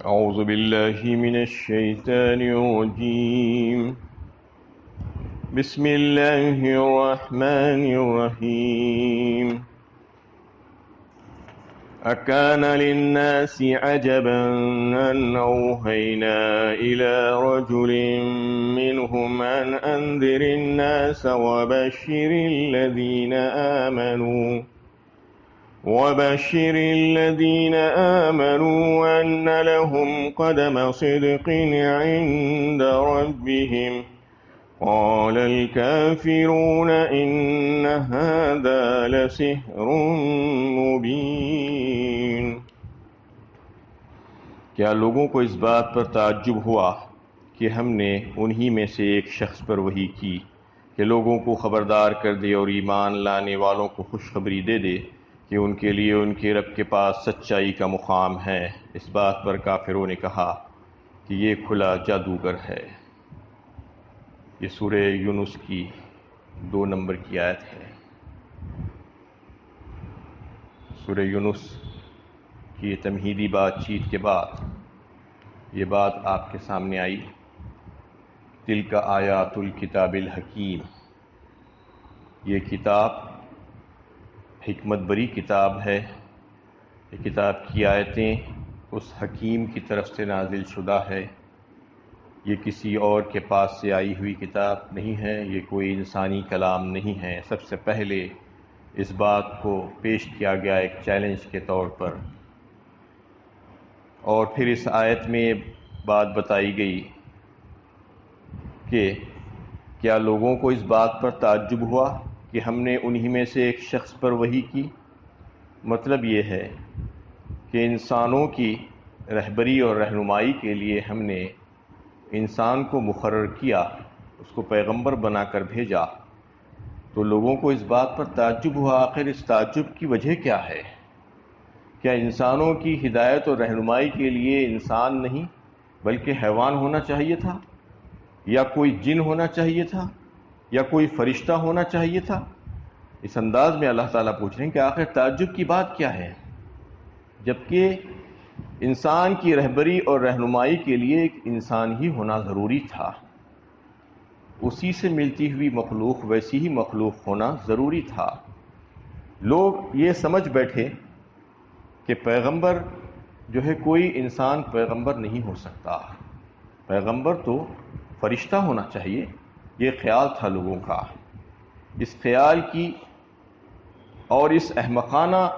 أعوذ بالله من الشيطان الرجيم. بسم الله الرحمن الرحيم. أكان للناس عجبا أن أوحينا إلى رجل منهم أن أنذر الناس وبشر الذين آمنوا أن لهم قدم صدق عند ربهم. قال الكافرون إن هذا لسحر مبين. کیا لوگوں کو اس بات پر تعجب ہوا کہ ہم نے انہی میں سے ایک شخص پر وحی کی کہ لوگوں کو خبردار کر دے اور ایمان لانے والوں کو خوشخبری دے دے کہ ان کے لیے ان کے رب کے پاس سچائی کا مقام ہے. اس بات پر کافروں نے کہا کہ یہ کھلا جادوگر ہے. یہ سورہ یونس کی 2 نمبر کی آیت ہے. سورہ یونس کی تمہیدی بات چیت کے بعد یہ بات آپ کے سامنے آئی. تلک آیات الکتاب الحکیم. یہ کتاب حکمت بری کتاب ہے. یہ کتاب کی آیتیں اس حکیم کی طرف سے نازل شدہ ہے. یہ کسی اور کے پاس سے آئی ہوئی کتاب نہیں ہے. یہ کوئی انسانی کلام نہیں ہے. سب سے پہلے اس بات کو پیش کیا گیا ایک چیلنج کے طور پر، اور پھر اس آیت میں یہ بات بتائی گئی کہ کیا لوگوں کو اس بات پر تعجب ہوا کہ ہم نے انہی میں سے ایک شخص پر وحی کی. مطلب یہ ہے کہ انسانوں کی رہبری اور رہنمائی کے لیے ہم نے انسان کو مقرر کیا، اس کو پیغمبر بنا کر بھیجا. تو لوگوں کو اس بات پر تعجب ہوا. آخر اس تعجب کی وجہ کیا ہے؟ کیا انسانوں کی ہدایت اور رہنمائی کے لیے انسان نہیں بلکہ حیوان ہونا چاہیے تھا، یا کوئی جن ہونا چاہیے تھا، یا کوئی فرشتہ ہونا چاہیے تھا؟ اس انداز میں اللہ تعالیٰ پوچھ رہے ہیں کہ آخر تعجب کی بات کیا ہے، جبکہ انسان کی رہبری اور رہنمائی کے لیے ایک انسان ہی ہونا ضروری تھا. اسی سے ملتی ہوئی مخلوق، ویسی ہی مخلوق ہونا ضروری تھا. لوگ یہ سمجھ بیٹھے کہ پیغمبر جو ہے کوئی انسان پیغمبر نہیں ہو سکتا، پیغمبر تو فرشتہ ہونا چاہیے. یہ خیال تھا لوگوں کا. اس خیال کی اور اس احمقانہ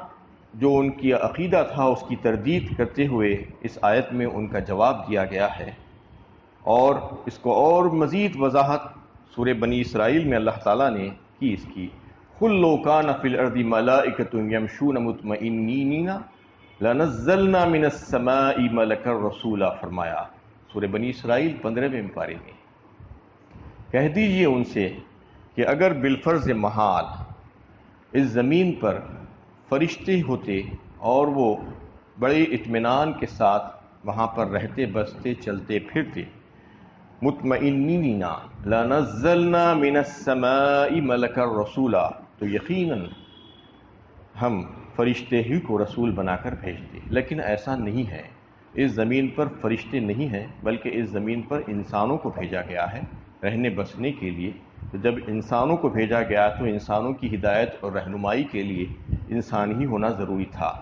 جو ان کی عقیدہ تھا اس کی تردید کرتے ہوئے اس آیت میں ان کا جواب دیا گیا ہے. اور اس کو اور مزید وضاحت سورہ بنی اسرائیل میں اللہ تعالیٰ نے کی اس کی. قُل لَوْ كَانَ فِي الْأَرْضِ مَلَائِكَةٌ يَمْشُونَ مُطْمَئِنِّينَ لَنَزَّلْنَا مِنَ السَّمَاءِ مَلَكًا رَسُولًا. فرمایا سورہ بنی اسرائیل 15ویں پارے میں. کہہ دیجئے ان سے کہ اگر بالفرض محال اس زمین پر فرشتے ہوتے اور وہ بڑے اطمینان کے ساتھ وہاں پر رہتے بستے چلتے پھرتے، مطمئنین لنزلنا من السماء ملکا رسولا، تو یقیناً ہم فرشتے ہی کو رسول بنا کر بھیجتے. لیکن ایسا نہیں ہے. اس زمین پر فرشتے نہیں ہیں بلکہ اس زمین پر انسانوں کو بھیجا گیا ہے رہنے بسنے کے لیے. تو جب انسانوں کو بھیجا گیا تو انسانوں کی ہدایت اور رہنمائی کے لیے انسان ہی ہونا ضروری تھا.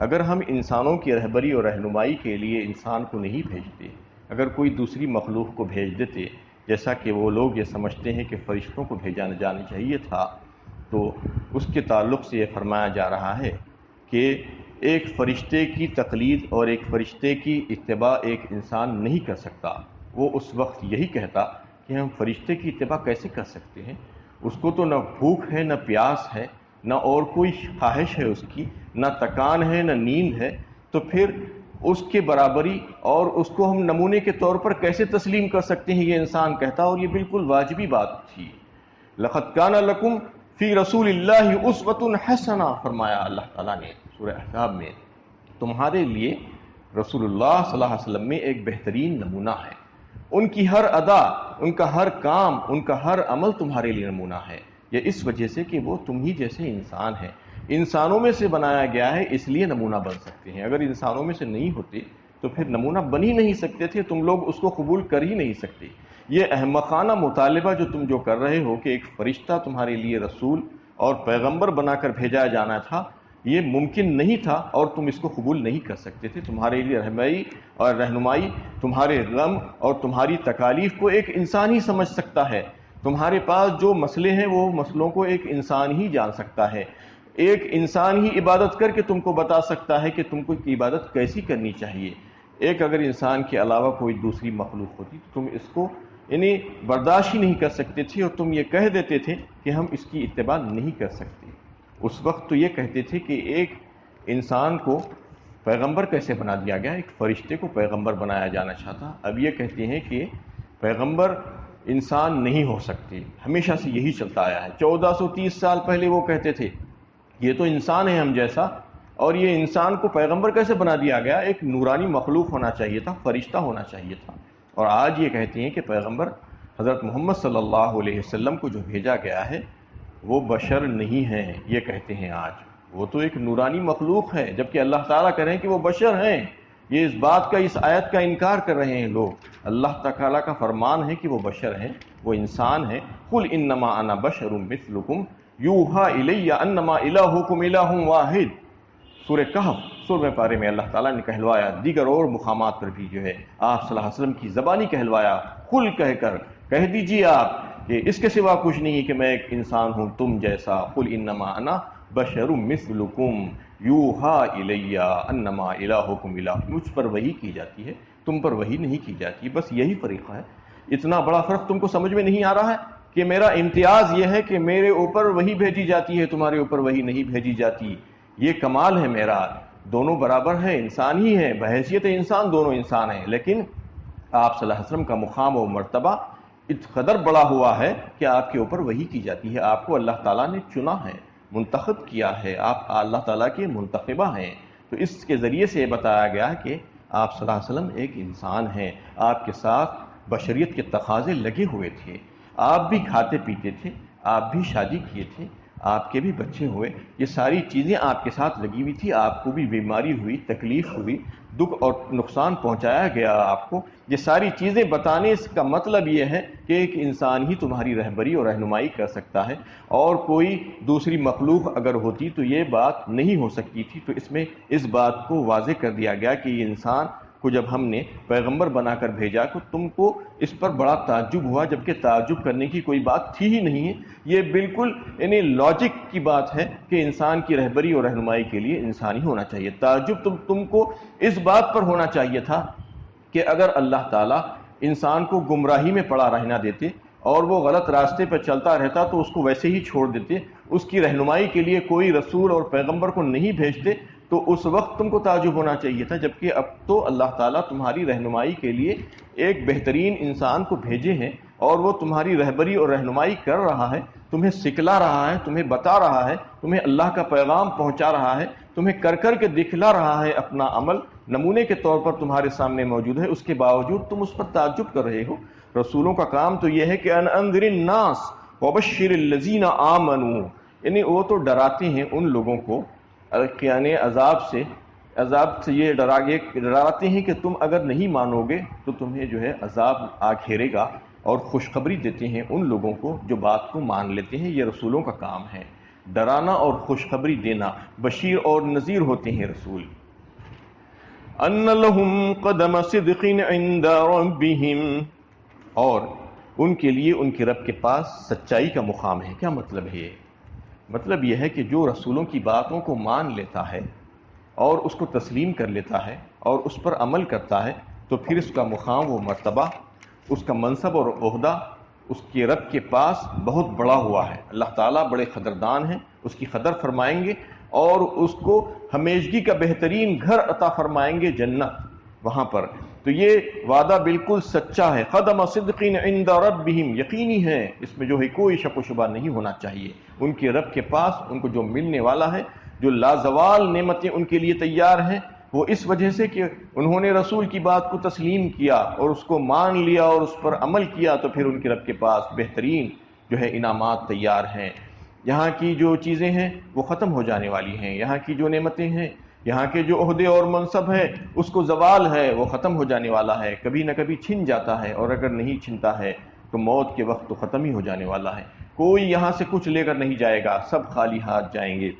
اگر ہم انسانوں کی رہبری اور رہنمائی کے لیے انسان کو نہیں بھیجتے، اگر کوئی دوسری مخلوق کو بھیج دیتے، جیسا کہ وہ لوگ یہ سمجھتے ہیں کہ فرشتوں کو بھیجا جانا چاہیے تھا، تو اس کے تعلق سے یہ فرمایا جا رہا ہے کہ ایک فرشتے کی تقلید اور ایک فرشتے کی اتباع ایک انسان نہیں کر سکتا. وہ اس وقت یہی کہتا کہ ہم فرشتے کی اتباع کیسے کر سکتے ہیں؟ اس کو تو نہ بھوک ہے، نہ پیاس ہے، نہ اور کوئی خواہش ہے، اس کی نہ تکان ہے، نہ نیند ہے. تو پھر اس کے برابری اور اس کو ہم نمونے کے طور پر کیسے تسلیم کر سکتے ہیں؟ یہ انسان کہتا. اور یہ بالکل واجبی بات تھی. لَقَدْ كَانَ لَكُمْ فِي رَسُولِ اللَّهِ أُسْوَةٌ حَسَنَةٌ فرمایا اللہ تعالیٰ نے سورہ احزاب میں. تمہارے لیے رسول اللہ صلی اللہ علیہ وسلم میں ایک بہترین نمونہ ہے. ان کی ہر ادا، ان کا ہر کام، ان کا ہر عمل تمہارے لیے نمونہ ہے. یہ اس وجہ سے کہ وہ تم ہی جیسے انسان ہیں، انسانوں میں سے بنایا گیا ہے، اس لیے نمونہ بن سکتے ہیں. اگر انسانوں میں سے نہیں ہوتے تو پھر نمونہ بن ہی نہیں سکتے تھے، تم لوگ اس کو قبول کر ہی نہیں سکتے۔ یہ احمقانہ مطالبہ جو تم جو کر رہے ہو کہ ایک فرشتہ تمہارے لیے رسول اور پیغمبر بنا کر بھیجا جانا تھا، یہ ممکن نہیں تھا اور تم اس کو قبول نہیں کر سکتے تھے۔ تمہارے لیے رہنمائی تمہارے غم اور تمہاری تکالیف کو ایک انسان ہی سمجھ سکتا ہے۔ تمہارے پاس جو مسئلے ہیں وہ مسئلوں کو ایک انسان ہی جان سکتا ہے۔ ایک انسان ہی عبادت کر کے تم کو بتا سکتا ہے کہ تم کو عبادت کیسی کرنی چاہیے۔ ایک اگر انسان کے علاوہ کوئی دوسری مخلوق ہوتی تو تم اس کو برداشت ہی نہیں کر سکتے تھے اور تم یہ کہہ دیتے تھے کہ ہم اس کی اتباع نہیں کر سکتے۔ اس وقت تو یہ کہتے تھے کہ ایک انسان کو پیغمبر کیسے بنا دیا گیا، ایک فرشتے کو پیغمبر بنایا جانا چاہتا۔ اب یہ کہتے ہیں کہ پیغمبر انسان نہیں ہو سکتے، ہمیشہ سے یہی چلتا آیا ہے۔ 1430 سال پہلے وہ کہتے تھے یہ تو انسان ہے ہم جیسا، اور یہ انسان کو پیغمبر کیسے بنا دیا گیا، ایک نورانی مخلوق ہونا چاہیے تھا، فرشتہ ہونا چاہیے تھا۔ اور آج یہ کہتے ہیں کہ پیغمبر حضرت محمد صلی اللہ علیہ وسلم کو جو بھیجا گیا ہے وہ بشر نہیں ہیں، یہ کہتے ہیں آج وہ تو ایک نورانی مخلوق ہے، جبکہ اللہ تعالیٰ کہہ رہے ہیں کہ وہ بشر ہیں۔ یہ اس بات کا، اس آیت کا انکار کر رہے ہیں لوگ۔ اللہ تعالیٰ کا فرمان ہے کہ وہ بشر ہیں، وہ انسان ہیں۔ قل انما انا بشر مثلکم یوحا الی انما الہکم الہ واحد۔ سورہ کہف 16ویں پارے میں اللہ تعالیٰ نے کہلوایا، دیگر اور مقامات پر بھی جو ہے آپ صلی اللہ علیہ وسلم کی زبانی کہلوایا، قل کہہ کر کہہ دیجیے آپ کہ اس کے سوا کچھ نہیں کہ میں ایک انسان ہوں تم جیسا۔ قل انما انا بشر مثلکم یوحا الی انما الہکم الہ۔ مجھ پر وحی کی جاتی ہے، تم پر وحی نہیں کی جاتی، بس یہی فریقہ ہے۔ اتنا بڑا فرق تم کو سمجھ میں نہیں آ رہا ہے کہ میرا امتیاز یہ ہے کہ میرے اوپر وحی بھیجی جاتی ہے، تمہارے اوپر وحی نہیں بھیجی جاتی۔ یہ کمال ہے میرا، دونوں برابر ہیں، انسان ہی ہیں، بحیثیت انسان دونوں انسان ہیں، لیکن آپ صلی اللہ علیہ وسلم کا مقام و مرتبہ اس قدر بڑا ہوا ہے کہ آپ کے اوپر وحی کی جاتی ہے۔ آپ کو اللہ تعالیٰ نے چنا ہے، منتخب کیا ہے، آپ اللہ تعالیٰ کے منتخبہ ہیں۔ تو اس کے ذریعے سے یہ بتایا گیا ہے کہ آپ صلی اللہ علیہ وسلم ایک انسان ہیں، آپ کے ساتھ بشریت کے تقاضے لگے ہوئے تھے، آپ بھی کھاتے پیتے تھے، آپ بھی شادی کیے تھے، آپ کے بھی بچے ہوئے، یہ ساری چیزیں آپ کے ساتھ لگی ہوئی تھی، آپ کو بھی بیماری ہوئی، تکلیف ہوئی، دکھ اور نقصان پہنچایا گیا آپ کو۔ یہ ساری چیزیں بتانے اس کا مطلب یہ ہے کہ ایک انسان ہی تمہاری رہبری اور رہنمائی کر سکتا ہے، اور کوئی دوسری مخلوق اگر ہوتی تو یہ بات نہیں ہو سکتی تھی۔ تو اس میں اس بات کو واضح کر دیا گیا کہ یہ انسان کو جب ہم نے پیغمبر بنا کر بھیجا تو تم کو اس پر بڑا تعجب ہوا، جبکہ تعجب کرنے کی کوئی بات تھی ہی نہیں ہے۔ یہ بالکل لاجک کی بات ہے کہ انسان کی رہبری اور رہنمائی کے لیے انسان ہی ہونا چاہیے۔ تعجب تم کو اس بات پر ہونا چاہیے تھا کہ اگر اللہ تعالیٰ انسان کو گمراہی میں پڑا رہنا دیتے اور وہ غلط راستے پر چلتا رہتا تو اس کو ویسے ہی چھوڑ دیتے، اس کی رہنمائی کے لیے کوئی رسول اور پیغمبر کو نہیں بھیجتے، تو اس وقت تم کو تعجب ہونا چاہیے تھا۔ جبکہ اب تو اللہ تعالیٰ تمہاری رہنمائی کے لیے ایک بہترین انسان کو بھیجے ہیں، اور وہ تمہاری رہبری اور رہنمائی کر رہا ہے، تمہیں سکھلا رہا ہے، تمہیں بتا رہا ہے، تمہیں اللہ کا پیغام پہنچا رہا ہے، تمہیں کر کر کے دکھلا رہا ہے اپنا عمل، نمونے کے طور پر تمہارے سامنے موجود ہے۔ اس کے باوجود تم اس پر تعجب کر رہے ہو۔ رسولوں کا کام تو یہ ہے کہ ان انذر الناس وبشر الذین آمنوا، یعنی وہ تو ڈراتے ہیں ان لوگوں کو یعنی عذاب سے یہ ڈراتے ہیں کہ تم اگر نہیں مانو گے تو تمہیں جو ہے عذاب آ گھیرے گا، اور خوشخبری دیتے ہیں ان لوگوں کو جو بات کو مان لیتے ہیں۔ یہ رسولوں کا کام ہے، ڈرانا اور خوشخبری دینا، بشیر اور نذیر ہوتے ہیں رسول۔ ان لہم قدم صدق عند ربہم، اور ان کے لیے ان کے رب کے پاس سچائی کا مقام ہے۔ کیا مطلب ہے؟ مطلب یہ ہے کہ جو رسولوں کی باتوں کو مان لیتا ہے اور اس کو تسلیم کر لیتا ہے اور اس پر عمل کرتا ہے، تو پھر اس کا مقام و مرتبہ، اس کا منصب اور عہدہ اس کے رب کے پاس بہت بڑا ہوا ہے۔ اللہ تعالیٰ بڑے قدردان ہیں، اس کی قدر فرمائیں گے اور اس کو ہمیشگی کا بہترین گھر عطا فرمائیں گے، جنت، وہاں پر۔ تو یہ وعدہ بالکل سچا ہے۔ قدم صدق عند ربہم، یقینی ہے، اس میں جو ہے کوئی شک و شبہ نہیں ہونا چاہیے۔ ان کے رب کے پاس ان کو جو ملنے والا ہے، جو لازوال نعمتیں ان کے لیے تیار ہیں، وہ اس وجہ سے کہ انہوں نے رسول کی بات کو تسلیم کیا اور اس کو مان لیا اور اس پر عمل کیا، تو پھر ان کے رب کے پاس بہترین جو ہے انعامات تیار ہیں۔ یہاں کی جو چیزیں ہیں وہ ختم ہو جانے والی ہیں، یہاں کی جو نعمتیں ہیں یہاں کے جو عہدے اور منصب ہے اس کو زوال ہے، وہ ختم ہو جانے والا ہے، کبھی نہ کبھی چھن جاتا ہے، اور اگر نہیں چھنتا ہے تو موت کے وقت تو ختم ہی ہو جانے والا ہے۔ کوئی یہاں سے کچھ لے کر نہیں جائے گا، سب خالی ہاتھ جائیں گے،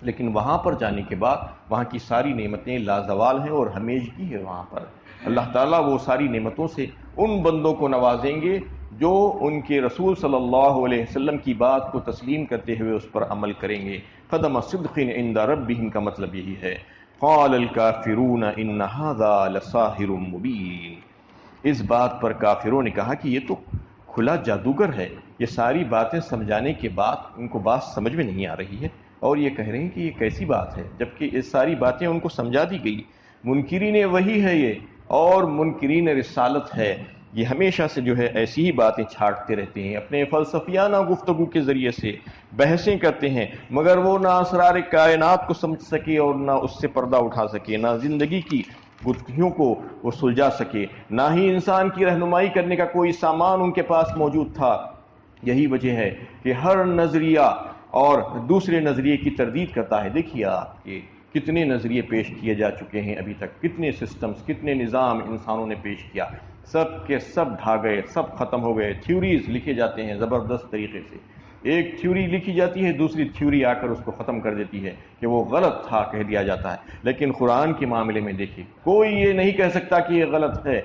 لیکن وہاں پر جانے کے بعد وہاں کی ساری نعمتیں لازوال ہیں اور ہمیشگی ہے وہاں پر۔ اللہ تعالیٰ وہ ساری نعمتوں سے ان بندوں کو نوازیں گے جو ان کے رسول صلی اللہ علیہ وسلم کی بات کو تسلیم کرتے ہوئے اس پر عمل کریں گے۔ قدم صدق عند ربہم کا مطلب یہی ہے۔ قال الکافرون ان ھذا لساحر مبین، اس بات پر کافروں نے کہا کہ یہ تو کھلا جادوگر ہے۔ یہ ساری باتیں سمجھانے کے بعد ان کو بات سمجھ میں نہیں آ رہی ہے، اور یہ کہہ رہے ہیں کہ یہ کیسی بات ہے، جبکہ یہ ساری باتیں ان کو سمجھا دی گئی۔ منکرین وحی ہے یہ، اور منکرین رسالت ہے، یہ ہمیشہ سے جو ہے ایسی ہی باتیں چھاٹتے رہتے ہیں، اپنے فلسفیانہ گفتگو کے ذریعے سے بحثیں کرتے ہیں، مگر وہ نہ اسرار کائنات کو سمجھ سکے اور نہ اس سے پردہ اٹھا سکے، نہ زندگی کی گتھیوں کو وہ سلجھا سکے، نہ ہی انسان کی رہنمائی کرنے کا کوئی سامان ان کے پاس موجود تھا۔ یہی وجہ ہے کہ ہر نظریہ اور دوسرے نظریے کی تردید کرتا ہے۔ دیکھیے آپ کہ کتنے نظریے پیش کیے جا چکے ہیں ابھی تک، کتنے سسٹمز، کتنے نظام انسانوں نے پیش کیا، سب کے سب ڈھا گئے، سب ختم ہو گئے۔ تھیوریز لکھے جاتے ہیں زبردست طریقے سے، ایک تھیوری لکھی جاتی ہے، دوسری تھیوری آ کر اس کو ختم کر دیتی ہے کہ وہ غلط تھا کہہ دیا جاتا ہے۔ لیکن قرآن کے معاملے میں دیکھیے، کوئی یہ نہیں کہہ سکتا کہ یہ غلط ہے۔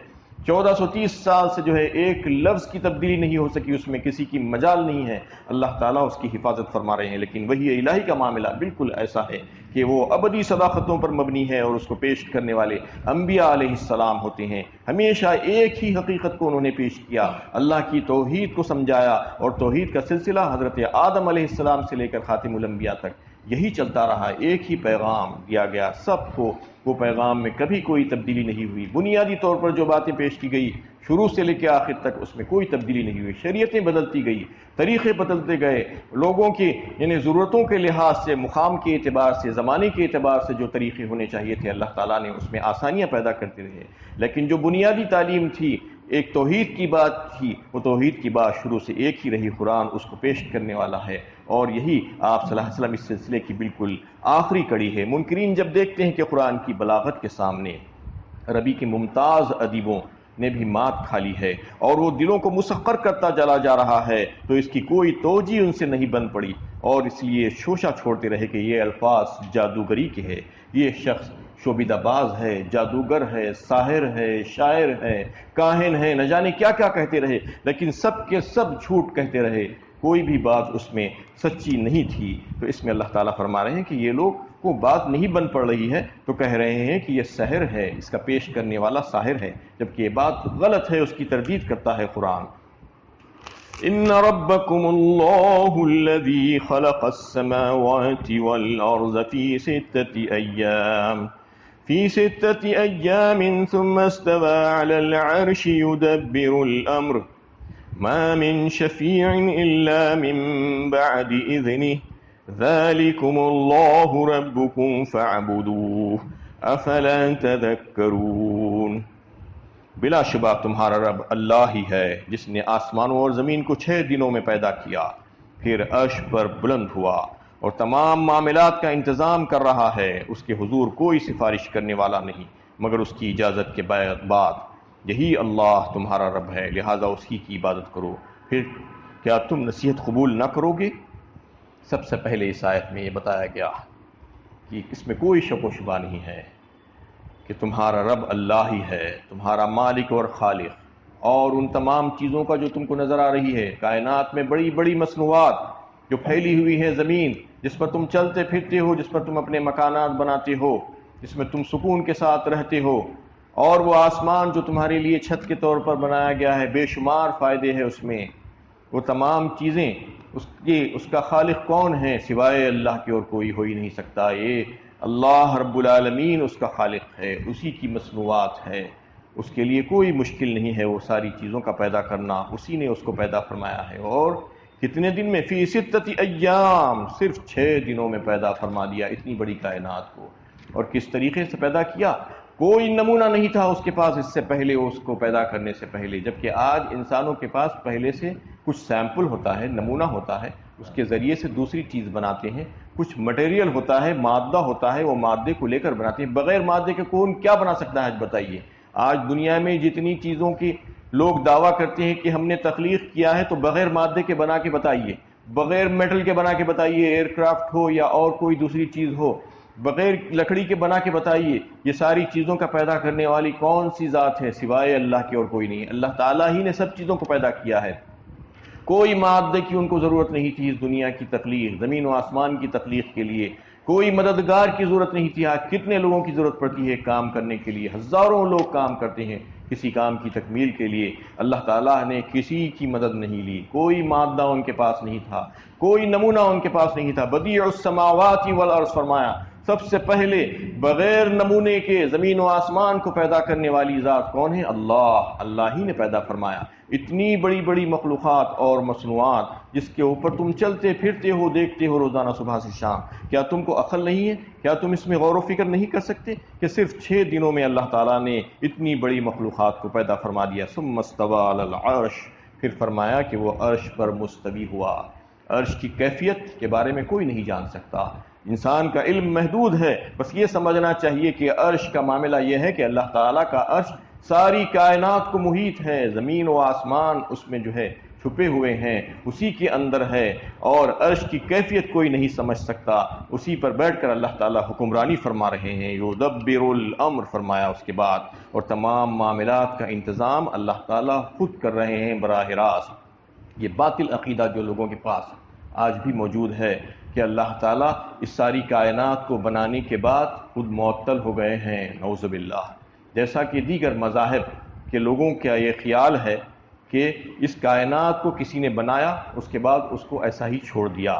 1430 سال سے جو ہے ایک لفظ کی تبدیلی نہیں ہو سکی، اس میں کسی کی مجال نہیں ہے، اللہ تعالیٰ اس کی حفاظت فرما رہے ہیں۔ لیکن وحی الہی کا معاملہ بالکل ایسا ہے کہ وہ ابدی صداقتوں پر مبنی ہے، اور اس کو پیش کرنے والے انبیاء علیہ السلام ہوتے ہیں۔ ہمیشہ ایک ہی حقیقت کو انہوں نے پیش کیا، اللہ کی توحید کو سمجھایا، اور توحید کا سلسلہ حضرت آدم علیہ السلام سے لے کر خاتم الانبیاء تک یہی چلتا رہا، ایک ہی پیغام دیا گیا سب کو، وہ پیغام میں کبھی کوئی تبدیلی نہیں ہوئی۔ بنیادی طور پر جو باتیں پیش کی گئی شروع سے لے کے آخر تک، اس میں کوئی تبدیلی نہیں ہوئی۔ شریعتیں بدلتی گئی، طریقے بدلتے گئے، لوگوں کی یعنی ضرورتوں کے لحاظ سے، مقام کے اعتبار سے، زمانے کے اعتبار سے جو طریقے ہونے چاہیے تھے، اللہ تعالیٰ نے اس میں آسانیاں پیدا کرتے رہے۔ لیکن جو بنیادی تعلیم تھی، ایک توحید کی بات تھی، وہ توحید کی بات شروع سے ایک ہی رہی، قرآن اس کو پیش کرنے والا ہے، اور یہی آپ صلی اللہ علیہ وسلم اس سلسلے کی بالکل آخری کڑی ہے۔ منکرین جب دیکھتے ہیں کہ قرآن کی بلاغت کے سامنے عربی کے ممتاز ادیبوں نے بھی مات کھا لی ہے، اور وہ دلوں کو مسخر کرتا چلا جا رہا ہے، تو اس کی کوئی توجیہ ان سے نہیں بن پڑی، اور اس لیے شوشہ چھوڑتے رہے کہ یہ الفاظ جادوگری کے ہے، یہ شخص شوبیدہ باز ہے، جادوگر ہے، ساحر ہے، شاعر ہے، کاہن ہے، نہ جانے کیا کیا کہتے رہے، لیکن سب کے سب جھوٹ کہتے رہے، کوئی بھی بات اس میں سچی نہیں تھی۔ تو اس میں اللہ تعالیٰ فرما رہے ہیں کہ یہ لوگ کو بات نہیں بن پڑ رہی ہے، تو کہہ رہے ہیں کہ یہ سحر ہے، اس کا پیش کرنے والا ساحر ہے، جبکہ یہ بات غلط ہے، اس کی تردید کرتا ہے قرآن۔ ان ربکم اللہ الذی خلق السماوات والارض فی ستة ایام ثم استوى على العرش يدبر الامر ما من شفیع الا من بعد اذنه ذلكم اللہ ربکم فاعبدوه افلا تذکرون۔ بلا شبہ تمہارا رب اللہ ہی ہے، جس نے آسمانوں اور زمین کو 6 دنوں میں پیدا کیا، پھر عرش پر بلند ہوا اور تمام معاملات کا انتظام کر رہا ہے۔ اس کے حضور کوئی سفارش کرنے والا نہیں مگر اس کی اجازت کے بعد۔ یہی اللہ تمہارا رب ہے، لہذا اسی کی عبادت کرو، پھر کیا تم نصیحت قبول نہ کرو گے؟ سب سے پہلے اس آیت میں یہ بتایا گیا کہ اس میں کوئی شک و شبہ نہیں ہے کہ تمہارا رب اللہ ہی ہے، تمہارا مالک اور خالق، اور ان تمام چیزوں کا جو تم کو نظر آ رہی ہے، کائنات میں بڑی بڑی مصنوعات جو پھیلی ہوئی ہے، زمین جس پر تم چلتے پھرتے ہو، جس پر تم اپنے مکانات بناتے ہو، جس میں تم سکون کے ساتھ رہتے ہو، اور وہ آسمان جو تمہارے لیے چھت کے طور پر بنایا گیا ہے، بے شمار فائدے ہیں اس میں، وہ تمام چیزیں اس کا خالق کون ہے؟ سوائے اللہ کے اور کوئی ہو ہی نہیں سکتا۔ یہ اللہ رب العالمین اس کا خالق ہے، اسی کی مصنوعات ہے، اس کے لیے کوئی مشکل نہیں ہے وہ ساری چیزوں کا پیدا کرنا، اسی نے اس کو پیدا فرمایا ہے۔ اور کتنے دن میں؟ فی 6 ایام، صرف 6 دنوں میں پیدا فرما دیا اتنی بڑی کائنات کو۔ اور کس طریقے سے پیدا کیا؟ کوئی نمونہ نہیں تھا اس کے پاس اس سے پہلے، اس کو پیدا کرنے سے پہلے، جبکہ آج انسانوں کے پاس پہلے سے کچھ سیمپل ہوتا ہے، نمونہ ہوتا ہے، اس کے ذریعے سے دوسری چیز بناتے ہیں، کچھ مٹیریل ہوتا ہے، مادہ ہوتا ہے، وہ مادے کو لے کر بناتے ہیں۔ بغیر مادے کے کون کیا بنا سکتا ہے آج بتائیے؟ آج دنیا میں جتنی چیزوں کی لوگ دعویٰ کرتے ہیں کہ ہم نے تخلیق کیا ہے، تو بغیر مادے کے بنا کے بتائیے، بغیر میٹل کے بنا کے بتائیے، ایئر کرافٹ ہو یا اور کوئی دوسری چیز ہو، بغیر لکڑی کے بنا کے بتائیے، یہ ساری چیزوں کا پیدا کرنے والی کون سی ذات ہے سوائے اللہ کی اور کوئی نہیں؟ اللہ تعالیٰ ہی نے سب چیزوں کو پیدا کیا ہے۔ کوئی مادے کی ان کو ضرورت نہیں تھی اس دنیا کی تخلیق، زمین و آسمان کی تخلیق کے لیے، کوئی مددگار کی ضرورت نہیں تھی۔ آج کتنے لوگوں کی ضرورت پڑتی ہے کام کرنے کے لیے، ہزاروں لوگ کام کرتے ہیں کسی کام کی تکمیل کے لیے، اللہ تعالیٰ نے کسی کی مدد نہیں لی، کوئی مادہ ان کے پاس نہیں تھا، کوئی نمونہ ان کے پاس نہیں تھا۔ بدیع السماوات والارض فرمایا، سب سے پہلے بغیر نمونے کے زمین و آسمان کو پیدا کرنے والی ذات کون ہے؟ اللہ ہی نے پیدا فرمایا۔ اتنی بڑی بڑی مخلوقات اور مصنوعات جس کے اوپر تم چلتے پھرتے ہو، دیکھتے ہو روزانہ صبح سے شام، کیا تم کو عقل نہیں ہے؟ کیا تم اس میں غور و فکر نہیں کر سکتے کہ صرف 6 دنوں میں اللہ تعالیٰ نے اتنی بڑی مخلوقات کو پیدا فرما دیا؟ ثم استوى علی العرش، پھر فرمایا کہ وہ عرش پر مستوی ہوا۔ عرش کی کیفیت کے بارے میں کوئی نہیں جان سکتا، انسان کا علم محدود ہے۔ بس یہ سمجھنا چاہیے کہ عرش کا معاملہ یہ ہے کہ اللہ تعالیٰ کا عرش ساری کائنات کو محیط ہے، زمین و آسمان اس میں جو ہے چھپے ہوئے ہیں، اسی کے اندر ہے، اور عرش کی کیفیت کوئی نہیں سمجھ سکتا۔ اسی پر بیٹھ کر اللہ تعالیٰ حکمرانی فرما رہے ہیں، یدبر الامر فرمایا اس کے بعد، اور تمام معاملات کا انتظام اللہ تعالیٰ خود کر رہے ہیں براہ راست۔ یہ باطل عقیدہ جو لوگوں کے پاس آج بھی موجود ہے کہ اللہ تعالیٰ اس ساری کائنات کو بنانے کے بعد خود معطل ہو گئے ہیں، نعوذ باللہ۔ جیسا کہ دیگر مذاہب کے لوگوں کا یہ خیال ہے کہ اس کائنات کو کسی نے بنایا، اس کے بعد اس کو ایسا ہی چھوڑ دیا،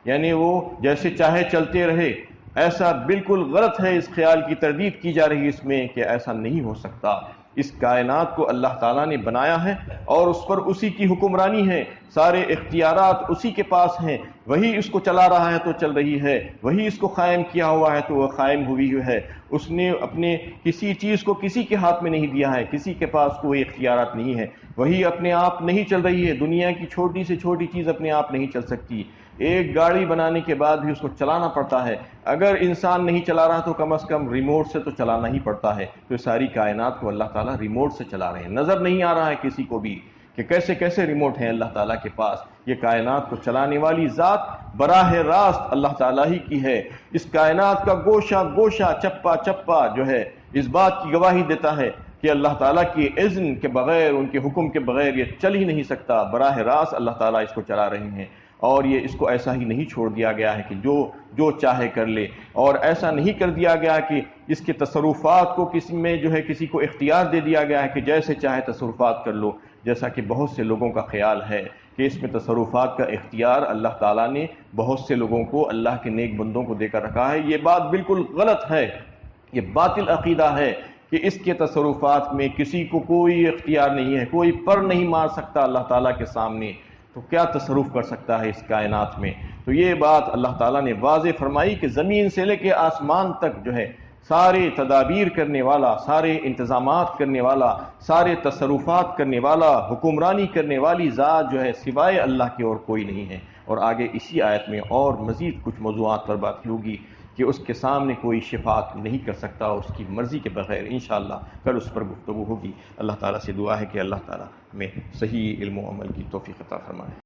یعنی وہ جیسے چاہے چلتے رہے۔ ایسا بالکل غلط ہے، اس خیال کی تردید کی جا رہی ہے اس میں کہ ایسا نہیں ہو سکتا۔ اس کائنات کو اللہ تعالیٰ نے بنایا ہے اور اس پر اسی کی حکمرانی ہے، سارے اختیارات اسی کے پاس ہیں، وہی اس کو چلا رہا ہے تو چل رہی ہے، وہی اس کو قائم کیا ہوا ہے تو وہ قائم ہوئی ہے۔ اس نے اپنے کسی چیز کو کسی کے ہاتھ میں نہیں دیا ہے، کسی کے پاس کوئی اختیارات نہیں ہے، وہی اپنے آپ نہیں چل رہی ہے۔ دنیا کی چھوٹی سے چھوٹی چیز اپنے آپ نہیں چل سکتی، ایک گاڑی بنانے کے بعد بھی اس کو چلانا پڑتا ہے، اگر انسان نہیں چلا رہا تو کم از کم ریموٹ سے تو چلانا ہی پڑتا ہے۔ تو ساری کائنات کو اللہ تعالیٰ ریموٹ سے چلا رہے ہیں، نظر نہیں آ رہا ہے کسی کو بھی کہ کیسے کیسے ریموٹ ہیں اللہ تعالیٰ کے پاس۔ یہ کائنات کو چلانے والی ذات براہ راست اللہ تعالیٰ ہی کی ہے۔ اس کائنات کا گوشہ گوشہ، چپا چپا جو ہے اس بات کی گواہی دیتا ہے کہ اللہ تعالیٰ کی اذن کے بغیر، ان کے حکم کے بغیر یہ چل ہی نہیں سکتا۔ براہ راست اللہ تعالیٰ اس کو چلا رہے ہیں، اور یہ اس کو ایسا ہی نہیں چھوڑ دیا گیا ہے کہ جو چاہے کر لے، اور ایسا نہیں کر دیا گیا کہ اس کے تصرفات کو کسی میں جو ہے کسی کو اختیار دے دیا گیا ہے کہ جیسے چاہے تصرفات کر لو، جیسا کہ بہت سے لوگوں کا خیال ہے کہ اس میں تصرفات کا اختیار اللہ تعالیٰ نے بہت سے لوگوں کو، اللہ کے نیک بندوں کو دے کر رکھا ہے۔ یہ بات بالکل غلط ہے، یہ باطل عقیدہ ہے کہ اس کے تصرفات میں کسی کو کوئی اختیار نہیں ہے، کوئی پر نہیں مار سکتا اللہ تعالیٰ کے سامنے، تو کیا تصرف کر سکتا ہے اس کائنات میں؟ تو یہ بات اللہ تعالیٰ نے واضح فرمائی کہ زمین سے لے کے آسمان تک جو ہے سارے تدابیر کرنے والا، سارے انتظامات کرنے والا، سارے تصرفات کرنے والا، حکمرانی کرنے والی ذات جو ہے سوائے اللہ کے اور کوئی نہیں ہے۔ اور آگے اسی آیت میں اور مزید کچھ موضوعات پر بات ہوگی کہ اس کے سامنے کوئی شفاعت نہیں کر سکتا اس کی مرضی کے بغیر۔ انشاءاللہ کل اس پر گفتگو ہوگی۔ اللہ تعالیٰ سے دعا ہے کہ اللہ تعالیٰ ہمیں صحیح علم و عمل کی توفیق عطا فرمائے۔